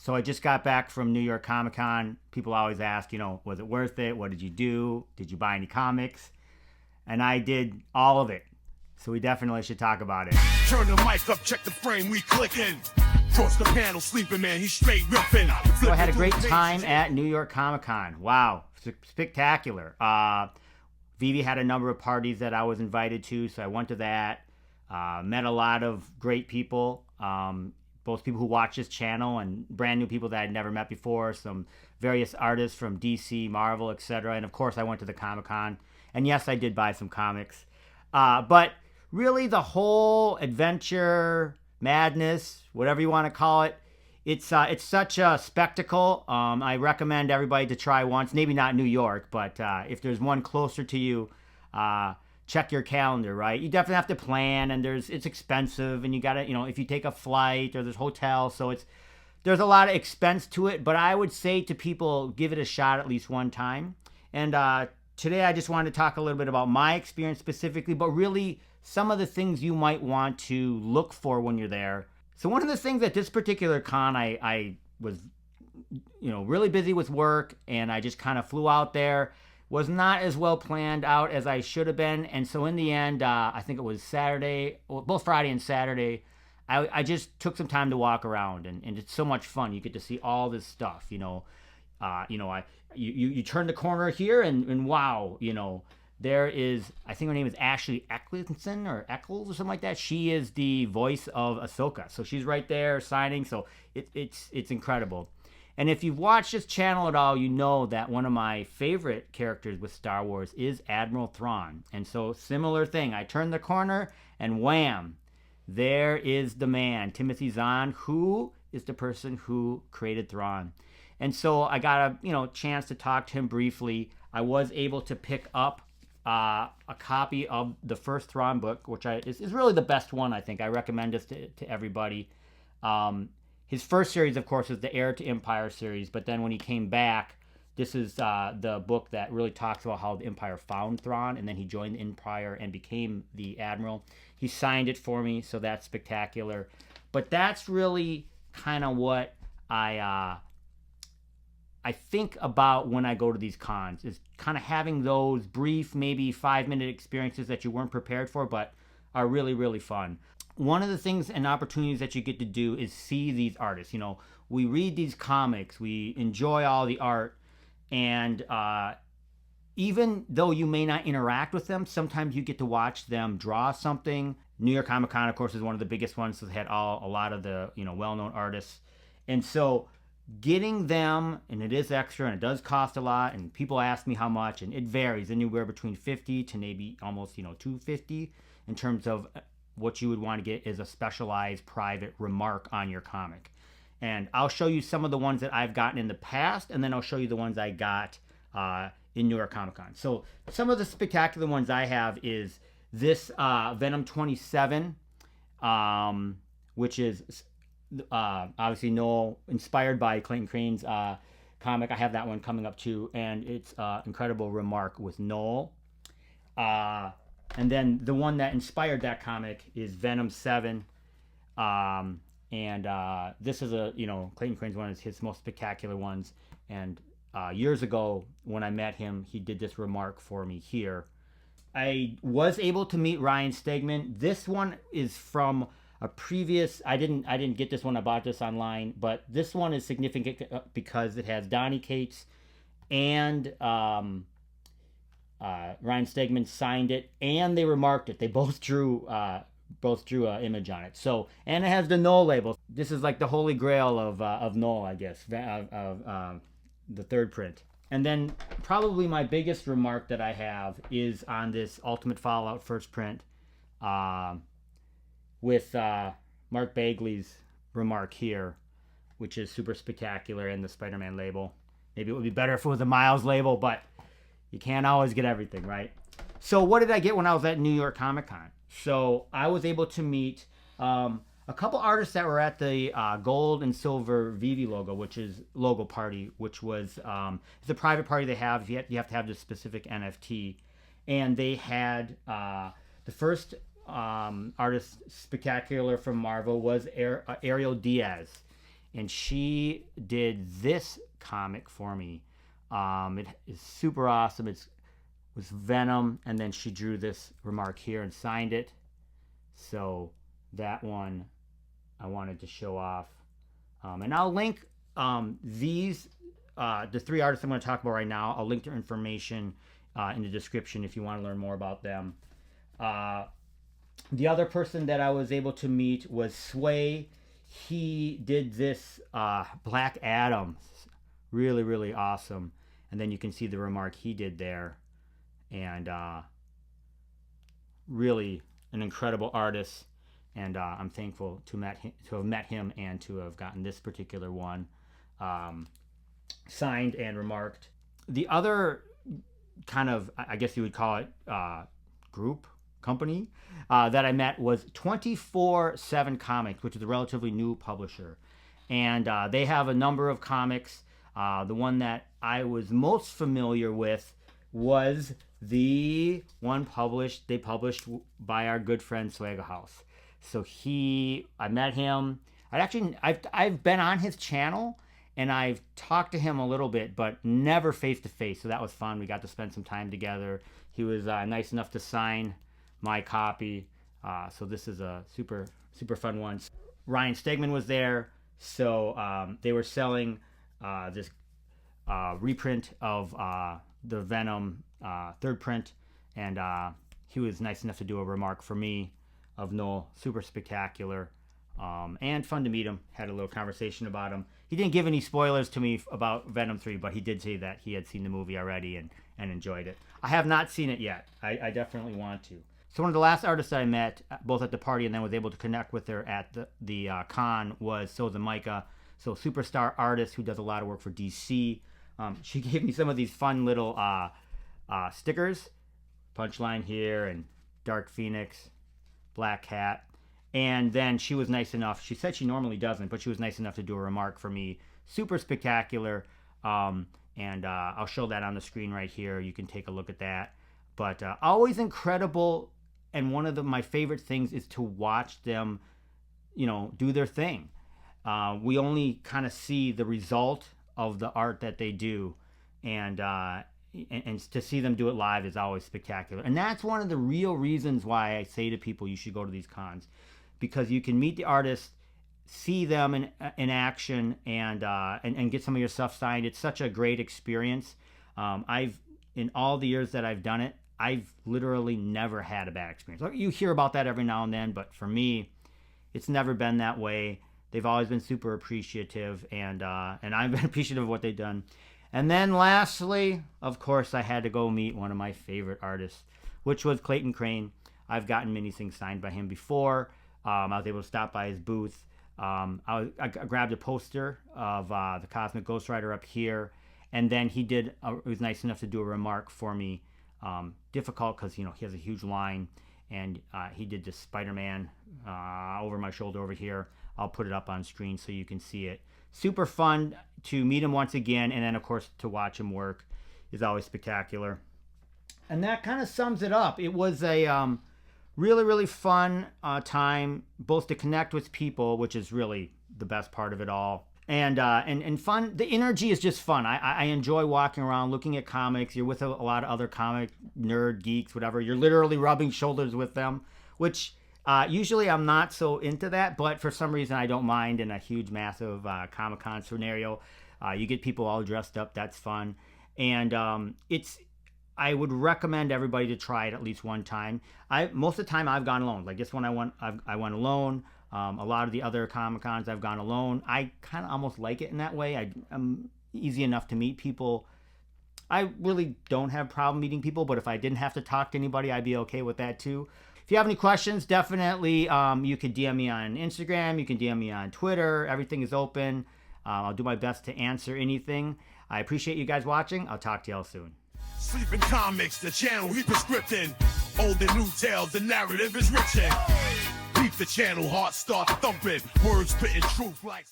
So I just got back from New York Comic Con. People always ask, was it worth it? What did you do? Did you buy any comics? And I did all of it. So we definitely should talk about it. Turn the mic up, check the frame, we clicking. Cross the panel, sleeping man, he's straight ripping. So I had a great time at New York Comic Con. Wow, spectacular. Veve had a number of parties that I was invited to, so I went to that. Met a lot of great people, both people who watch this channel and brand new people that I'd never met before, some various artists from DC, Marvel, etc. And of course, I went to the Comic Con. And yes, I did buy some comics. But really, the whole adventure, madness, whatever you want to call it, it's such a spectacle. I recommend everybody to try once. Maybe not New York, but if there's one closer to you, check your calendar, right? You definitely have to plan, and it's expensive, and you gotta, if you take a flight or there's hotels, so there's a lot of expense to it. But I would say to people, give it a shot at least one time. And today I just wanted to talk a little bit about my experience specifically, but really some of the things you might want to look for when you're there. So one of the things at this particular con, I was, really busy with work, and I just kind of flew out there. Was not as well planned out as I should have been. And so in the end, I think it was Saturday, both Friday and Saturday, I just took some time to walk around, and it's so much fun. You get to see all this stuff, you turn the corner here and wow, there is, I think her name is Ashley Eccleston or Eccles or something like that. She is the voice of Ahsoka. So she's right there signing. So it's incredible. And if you've watched this channel at all, you know that one of my favorite characters with Star Wars is Admiral Thrawn. And so similar thing. I turn the corner and wham, there is the man, Timothy Zahn, who is the person who created Thrawn. And so I got a chance to talk to him briefly. I was able to pick up a copy of the first Thrawn book, which is really the best one, I think. I recommend this to everybody. His first series, of course, is the Heir to Empire series, but then when he came back, this is the book that really talks about how the Empire found Thrawn, and then he joined the Empire and became the Admiral. He signed it for me, so that's spectacular. But that's really kind of what I think about when I go to these cons, is kind of having those brief, maybe 5-minute experiences that you weren't prepared for, but are really, really fun. One of the things and opportunities that you get to do is see these artists. We read these comics, we enjoy all the art, and even though you may not interact with them, sometimes you get to watch them draw something. New York Comic Con, of course, is one of the biggest ones, so they had a lot of the well-known artists. And so getting them, and it is extra, and it does cost a lot, and people ask me how much, and it varies anywhere between $50 to maybe almost $250 in terms of what you would want to get is a specialized private remark on your comic. And I'll show you some of the ones that I've gotten in the past, and then I'll show you the ones I got in New York Comic Con. So some of the spectacular ones I have is this Venom 27, which is obviously Noel, inspired by Clayton Crane's comic. I have that one coming up too, and it's incredible remark with Noel. And then the one that inspired that comic is Venom 7. And this is Clayton Crane's one of his most spectacular ones. And years ago, when I met him, he did this remark for me here. I was able to meet Ryan Stegman. This one is from a previous, I didn't get this one, I bought this online, but this one is significant because it has Donny Cates and Ryan Stegman signed it, and they remarked it. They both drew an image on it. So, and it has the Noel label. This is like the holy grail of Noel, I guess, of the third print. And then probably my biggest remark that I have is on this Ultimate Fallout first print, with Mark Bagley's remark here, which is super spectacular, and the Spider-Man label. Maybe it would be better if it was a Miles label, but you can't always get everything, right? So what did I get when I was at New York Comic Con? So I was able to meet a couple artists that were at the gold and silver Veve logo party, which was it's a private party they have. You have to have this specific NFT, and they had the first artist spectacular from Marvel was Ariel Diaz, and she did this comic for me. It is super awesome. It was Venom, and then she drew this remark here and signed it. So that one I wanted to show off. And I'll link these, the 3 artists I'm going to talk about right now. I'll link their information in the description if you want to learn more about them. The other person that I was able to meet was Sway. He did this Black Adam. Really, really awesome. And then you can see the remark he did there. And really an incredible artist. And I'm thankful to have met him and to have gotten this particular one signed and remarked. The other kind of, I guess you would call it, company that I met was 24/7 Comics, which is a relatively new publisher. And they have a number of comics. The one that I was most familiar with was the one they published by our good friend Swagga House. So I met him. I've been on his channel and I've talked to him a little bit, but never face to face. So that was fun. We got to spend some time together. He was nice enough to sign my copy. So this is a super, super fun one. Ryan Stegman was there. So they were selling this reprint of the Venom 3rd print. And he was nice enough to do a remark for me of Noel. Super spectacular. And fun to meet him. Had a little conversation about him. He didn't give any spoilers to me about Venom 3, but he did say that he had seen the movie already and enjoyed it. I have not seen it yet. I definitely want to. So one of the last artists that I met, both at the party and then was able to connect with her at the con, was SozoMaika. So superstar artist who does a lot of work for DC. She gave me some of these fun little stickers. Punchline here and Dark Phoenix, Black Cat. And then she was nice enough. She said she normally doesn't, but she was nice enough to do a remark for me. Super spectacular. And I'll show that on the screen right here. You can take a look at that. But always incredible. And one of my favorite things is to watch them, do their thing. We only kind of see the result of the art that they do. And to see them do it live is always spectacular. And that's one of the real reasons why I say to people you should go to these cons. Because you can meet the artists, see them in action, and get some of your stuff signed. It's such a great experience. In all the years that I've done it, I've literally never had a bad experience. You hear about that every now and then, but for me, it's never been that way. They've always been super appreciative, and I've been appreciative of what they've done. And then lastly, of course, I had to go meet one of my favorite artists, which was Clayton Crane. I've gotten many things signed by him before. I was able to stop by his booth. I grabbed a poster of the Cosmic Ghost Rider up here, and then he was nice enough to do a remark for me. Difficult because he has a huge line, and he did this Spider-Man over my shoulder over here. I'll put it up on screen so you can see it. Super fun to meet him once again, and then of course to watch him work is always spectacular. And that kind of sums it up. It was a really, really fun time, both to connect with people, which is really the best part of it all, and fun. The energy is just fun. I enjoy walking around, looking at comics. You're with a lot of other comic nerd geeks, whatever. You're literally rubbing shoulders with them, which usually I'm not so into that, but for some reason I don't mind in a huge, massive Comic-Con scenario. You get people all dressed up. That's fun, and I would recommend everybody to try it at least one time. Most of the time I've gone alone. Like this one I went alone. A lot of the other Comic-Cons I've gone alone. I kind of almost like it in that way. I'm easy enough to meet people. I really don't have a problem meeting people, but if I didn't have to talk to anybody, I'd be okay with that too. If you have any questions, definitely you can DM me on Instagram. You can DM me on Twitter. Everything is open. I'll do my best to answer anything. I appreciate you guys watching. I'll talk to y'all soon. Sleeping comics, the channel he prescripting. Old and new tales, the narrative is rich in. Beat the channel, heart start thumping. Words spitting truth like